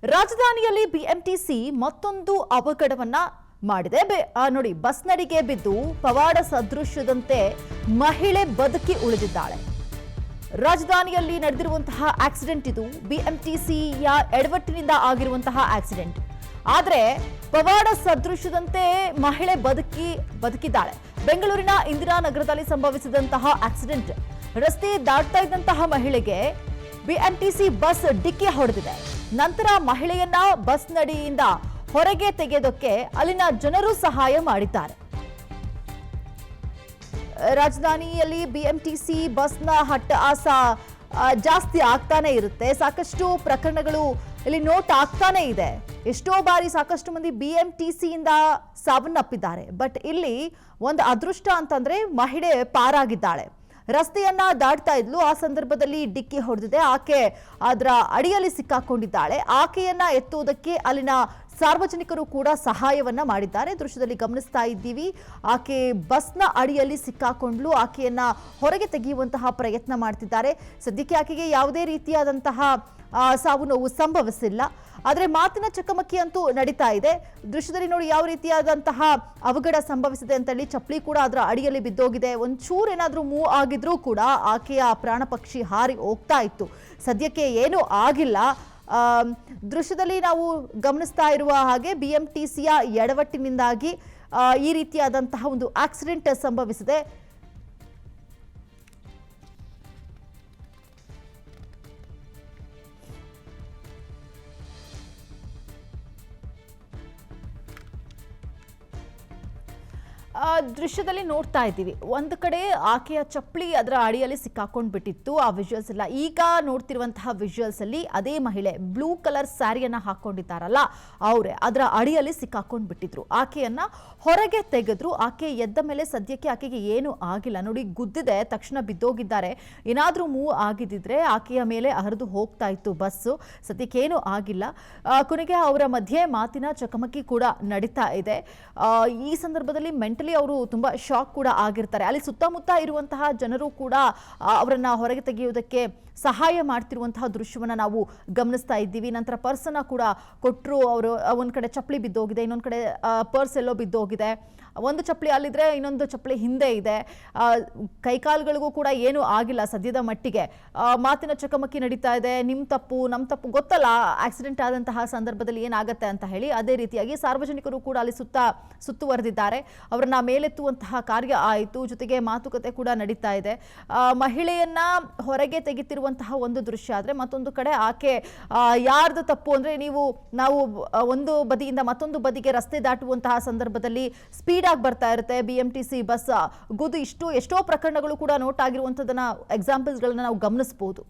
ರಾಜಧಾನಿಯಲ್ಲಿ ಬಿಎಂಟಿಸಿ ಮತ್ತೊಂದು ಅವಘಡವನ್ನ ಮಾಡಿದೆ. ನೋಡಿ, ಬಸ್ ನಡಿಗೆ ಬಿದ್ದು ಪವಾಡ ಸದೃಶ್ಯದಂತೆ ಮಹಿಳೆ ಬದುಕಿ ಉಳಿದಿದ್ದಾಳೆ. ರಾಜಧಾನಿಯಲ್ಲಿ ನಡೆದಿರುವಂತಹ ಆಕ್ಸಿಡೆಂಟ್ ಇದು. ಬಿಎಂಟಿಸಿಯ ಎಡವಟ್ಟಿನಿಂದ ಆಗಿರುವಂತಹ ಆಕ್ಸಿಡೆಂಟ್. ಆದರೆ ಪವಾಡ ಸದೃಶ್ಯದಂತೆ ಮಹಿಳೆ ಬದುಕಿದ್ದಾಳೆ. ಬೆಂಗಳೂರಿನ ಇಂದಿರಾನಗರದಲ್ಲಿ ಸಂಭವಿಸಿದಂತಹ ಆಕ್ಸಿಡೆಂಟ್. ರಸ್ತೆ ದಾಟ್ತಾ ಇದ್ದಂತಹ ಮಹಿಳೆಗೆ ಬಿಎಂಟಿಸಿ ಬಸ್ ಡಿಕ್ಕಿ ಹೊಡೆದಿದೆ. ನಂತರ ಮಹಿಳೆಯನ್ನ ಬಸ್ ನಡಿಯಿಂದ ಹೊರಗೆ ತೆಗೆಯೋದಕ್ಕೆ ಅಲ್ಲಿನ ಜನರು ಸಹಾಯ ಮಾಡಿದ್ದಾರೆ. ರಾಜಧಾನಿಯಲ್ಲಿ ಬಿಎಂಟಿಸಿ ಬಸ್ನ ಹಟ್ಟಹಾಸ ಜಾಸ್ತಿ ಆಗ್ತಾನೆ ಇರುತ್ತೆ. ಸಾಕಷ್ಟು ಪ್ರಕರಣಗಳು ಇಲ್ಲಿ ನೋಟ್ ಆಗ್ತಾನೆ ಇದೆ. ಎಷ್ಟೋ ಬಾರಿ ಸಾಕಷ್ಟು ಮಂದಿ ಬಿಎಂಟಿಸಿಯಿಂದ ಸಾವನ್ನಪ್ಪಿದ್ದಾರೆ. ಬಟ್ ಇಲ್ಲಿ ಒಂದು ಅದೃಷ್ಟ ಅಂತಂದ್ರೆ ಮಹಿಳೆ ಪಾರಾಗಿದ್ದಾಳೆ. ರಸ್ತೆಯನ್ನ ದಾಟ್ತಾ ಇದ್ಲು. ಆ ಸಂದರ್ಭದಲ್ಲಿ ಡಿಕ್ಕಿ ಹೊಡೆದಿದೆ. ಆಕೆ ಅದರ ಅಡಿಯಲ್ಲಿ ಸಿಕ್ಕಾಕೊಂಡಿದ್ದಾಳೆ. ಆಕೆಯನ್ನ ಎತ್ತುವುದಕ್ಕೆ ಅಲ್ಲಿನ ಸಾರ್ವಜನಿಕರು ಕೂಡ ಸಹಾಯವನ್ನ ಮಾಡಿದ್ದಾರೆ. ದೃಶ್ಯದಲ್ಲಿ ಗಮನಿಸ್ತಾ ಇದ್ದೀವಿ. ಆಕೆ ಬಸ್ನ ಅಡಿಯಲ್ಲಿ ಸಿಕ್ಕಾಕೊಂಡ್ಲು. ಆಕೆಯನ್ನ ಹೊರಗೆ ತೆಗೆಯುವಂತಹ ಪ್ರಯತ್ನ ಮಾಡ್ತಿದ್ದಾರೆ. ಸದ್ಯಕ್ಕೆ ಆಕೆಗೆ ಯಾವುದೇ ರೀತಿಯಾದಂತಹ ಸಾವು ನೋವು ಸಂಭವಿಸಿಲ್ಲ. ಆದರೆ ಮಾತಿನ ಚಕಮಕಿ ಅಂತೂ ನಡೀತಾ ಇದೆ. ದೃಶ್ಯದಲ್ಲಿ ನೋಡಿ ಯಾವ ರೀತಿಯಾದಂತಹ ಅವಘಡ ಸಂಭವಿಸಿದೆ ಅಂತ ಹೇಳಿ. ಚಪ್ಪಲಿ ಕೂಡ ಅದರ ಅಡಿಯಲ್ಲಿ ಬಿದ್ದೋಗಿದೆ. ಒಂಚೂರು ಏನಾದರೂ ಮೂವ್ ಆಗಿದ್ರೂ ಕೂಡ ಆಕೆಯ ಪ್ರಾಣ ಪಕ್ಷಿ ಹಾರಿ ಹೋಗ್ತಾ ಇತ್ತು. ಸದ್ಯಕ್ಕೆ ಏನೂ ಆಗಿಲ್ಲ. ದೃಶ್ಯದಲ್ಲಿ ನಾವು ಗಮನಿಸ್ತಾ ಇರುವ ಹಾಗೆ ಬಿಎಂಟಿಸಿಯ ಎಡವಟ್ಟಿನಿಂದಾಗಿ ಈ ರೀತಿಯಾದಂತಹ ಒಂದು ಆಕ್ಸಿಡೆಂಟ್ ಸಂಭವಿಸಿದೆ. ದೃಶ್ಯದಲ್ಲಿ ನೋಡ್ತಾ ಇದ್ದೀವಿ. ಒಂದು ಕಡೆ ಆಕೆಯ ಚಪ್ಪಲಿ ಅದರ ಅಡಿಯಲ್ಲಿ ಸಿಕ್ಕಾಕೊಂಡು ಬಿಟ್ಟಿತ್ತು. ಆ ವಿಜುವಲ್ಸ್ ಇಲ್ಲ. ಈಗ ನೋಡ್ತಿರುವಂತಹ ವಿಜುವಲ್ಸ್ ಅಲ್ಲಿ ಅದೇ ಮಹಿಳೆ ಬ್ಲೂ ಕಲರ್ ಸ್ಯಾರಿಯನ್ನ ಹಾಕೊಂಡಿದ್ದಾರಲ್ಲ, ಅವರೇ ಅದರ ಅಡಿಯಲ್ಲಿ ಸಿಕ್ಕಾಕೊಂಡು ಬಿಟ್ಟಿದ್ರು. ಆಕೆಯನ್ನ ಹೊರಗೆ ತೆಗೆದ್ರು. ಆಕೆ ಎದ್ದ ಮೇಲೆ ಸದ್ಯಕ್ಕೆ ಆಕೆಗೆ ಏನು ಆಗಿಲ್ಲ. ನೋಡಿ, ಗುದ್ದಿದೆ, ತಕ್ಷಣ ಬಿದ್ದೋಗಿದ್ದಾರೆ. ಏನಾದ್ರೂ ಮೂವ್ ಆಗಿದ್ದಿದ್ರೆ ಆಕೆಯ ಮೇಲೆ ಹರಿದು ಹೋಗ್ತಾ ಇತ್ತು ಬಸ್ಸು. ಸದ್ಯಕ್ಕೆ ಏನು ಆಗಿಲ್ಲ. ಕೊನೆಗೆ ಅವರ ಮಧ್ಯೆ ಮಾತಿನ ಚಕಮಕಿ ಕೂಡ ನಡೀತಾ ಇದೆ. ಈ ಸಂದರ್ಭದಲ್ಲಿ ಮೆಂಟಲಿ ಅವರು ತುಂಬಾ ಶಾಕ್ ಕೂಡ ಆಗಿರ್ತಾರೆ. ಅಲ್ಲಿ ಸುತ್ತಮುತ್ತ ಇರುವಂತಹ ಜನರು ಕೂಡ ಅವರನ್ನ ಹೊರಗೆ ತೆಗೆಯುವುದಕ್ಕೆ ಸಹಾಯ ಮಾಡ್ತಿರುವಂತಹ ದೃಶ್ಯವನ್ನ ನಾವು ಗಮನಿಸ್ತಾ ಇದ್ದೀವಿ. ನಂತರ ಪರ್ಸನ್ನ ಕೂಡ ಕೊಟ್ಟರು. ಅವರು ಒಂದ್ ಕಡೆ ಚಪ್ಪಲಿ ಬಿದ್ದೋಗಿದೆ, ಇನ್ನೊಂದ್ ಕಡೆ ಪರ್ಸ್ ಎಲ್ಲೋ ಬಿದ್ದೋಗಿದೆ. ಒಂದು ಚಪ್ಪಲಿ ಅಲ್ಲಿದ್ರೆ ಇನ್ನೊಂದು ಚಪ್ಪಲಿ ಹಿಂದೆ ಇದೆ. ಕೈಕಾಲುಗಳಿಗೂ ಕೂಡ ಏನೂ ಆಗಿಲ್ಲ ಸದ್ಯದ ಮಟ್ಟಿಗೆ. ಮಾತಿನ ಚಕಮಕಿ ನಡೀತಾ ಇದೆ. ನಿಮ್ಮ ತಪ್ಪು ನಮ್ಮ ತಪ್ಪು ಗೊತ್ತಲ್ಲ ಆಕ್ಸಿಡೆಂಟ್ ಆದಂತಹ ಸಂದರ್ಭದಲ್ಲಿ ಏನಾಗುತ್ತೆ ಅಂತ ಹೇಳಿ. ಅದೇ ರೀತಿಯಾಗಿ ಸಾರ್ವಜನಿಕರು ಕೂಡ ಅಲ್ಲಿ ಸುತ್ತುವರೆದಿದ್ದಾರೆ. ಅವರನ್ನ ಮೇಲೆತ್ತುವಂತಹ ಕಾರ್ಯ ಆಯಿತು. ಜೊತೆಗೆ ಮಾತುಕತೆ ಕೂಡ ನಡೀತಾ ಇದೆ. ಮಹಿಳೆಯನ್ನ ಹೊರಗೆ ತೆಗಿತಿರುವಂತಹ ಒಂದು ದೃಶ್ಯ. ಆದ್ರೆ ಮತ್ತೊಂದು ಕಡೆ ಆಕೆ ಯಾರ್ದು ತಪ್ಪು ಅಂದ್ರೆ ನಾವು ಒಂದು ಬದಿಯಿಂದ ಮತ್ತೊಂದು ಬದಿಗೆ ರಸ್ತೆ ದಾಟುವಂತಹ ಸಂದರ್ಭದಲ್ಲಿ ಸ್ಪೀಡ್ ಆಗಿ ಬರ್ತಾ ಇರುತ್ತೆ ಬಿಎಂಟಿಸಿ ಬಸ್. ಎಷ್ಟೋ ಪ್ರಕರಣಗಳು ಕೂಡ ನೋಟ್ ಆಗಿರುವಂತದನ್ನ ಎಕ್ಸಾಂಪಲ್ಸ್ಗಳನ್ನ ನಾವು ಗಮನಿಸಬಹುದು.